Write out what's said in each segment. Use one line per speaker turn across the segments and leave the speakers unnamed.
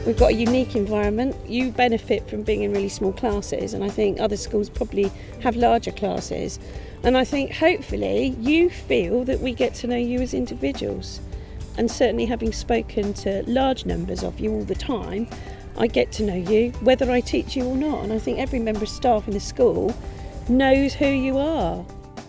We've got a unique environment. You benefit from being in really small classes, and I think other schools probably have larger classes. And I think hopefully you feel that we get to know you as individuals. And certainly having spoken to large numbers of you all the time, I get to know you, whether I teach you or not. And I think every member of staff in the school knows who you are.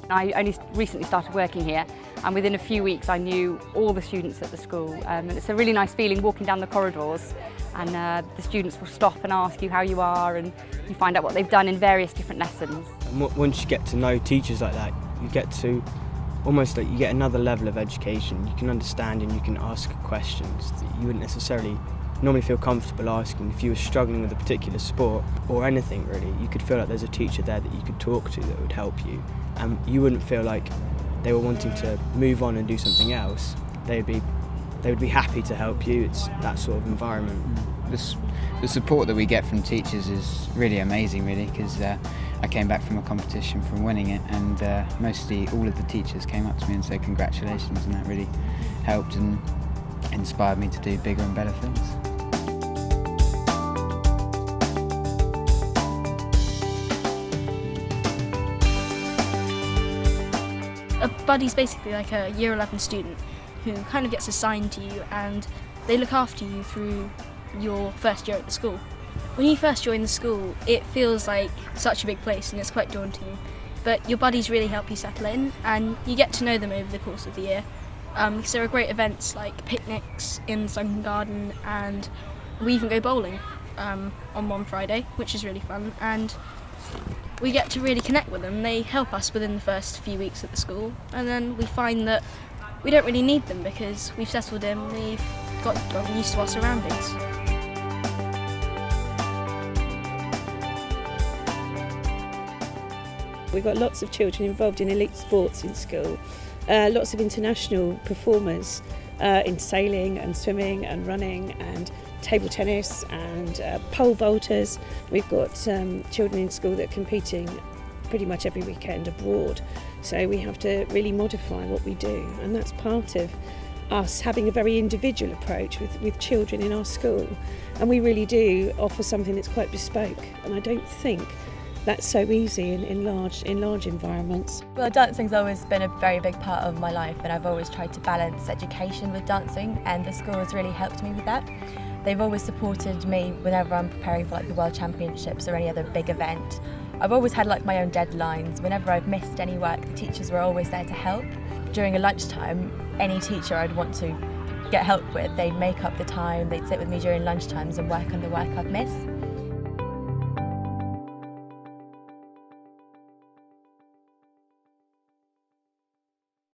I only recently started working here, and within a few weeks I knew all the students at the school. And it's a really nice feeling walking down the corridors, and the students will stop and ask you how you are, and you find out what they've done in various different lessons.
And once you get to know teachers like that, you get to almost like you get another level of education. You can understand and you can ask questions that you wouldn't necessarily normally feel comfortable asking. If you were struggling with a particular sport or anything really, you could feel like there's a teacher there that you could talk to that would help you, and you wouldn't feel like they were wanting to move on and do something else. They would be happy to help you. It's that sort of environment.
The support that we get from teachers is really amazing, really, because I came back from a competition from winning it, and mostly all of the teachers came up to me and said congratulations, and that really helped and inspired me to do bigger and better things.
A buddy's basically like a year 11 student who kind of gets assigned to you, and they look after you through your first year at the school. When you first join the school, it feels like such a big place and it's quite daunting, but your buddies really help you settle in, and you get to know them over the course of the year. Because there are great events like picnics in the sunken garden, and we even go bowling on one Friday, which is really fun, and we get to really connect with them. They help us within the first few weeks at the school, and then we find that we don't really need them because we've settled in, we've gotten used to our surroundings.
We've got lots of children involved in elite sports in school, lots of international performers in sailing and swimming and running and table tennis and pole vaulters. We've got children in school that are competing pretty much every weekend abroad. So we have to really modify what we do, and that's part of us having a very individual approach with children in our school. And we really do offer something that's quite bespoke, and I don't think that's so easy in large environments.
Well, dancing's always been a very big part of my life, and I've always tried to balance education with dancing, and the school has really helped me with that. They've always supported me whenever I'm preparing for like the World Championships or any other big event. I've always had like my own deadlines. Whenever I've missed any work, the teachers were always there to help. During a lunchtime, any teacher I'd want to get help with, they'd make up the time, they'd sit with me during lunchtimes and work on the work I've missed.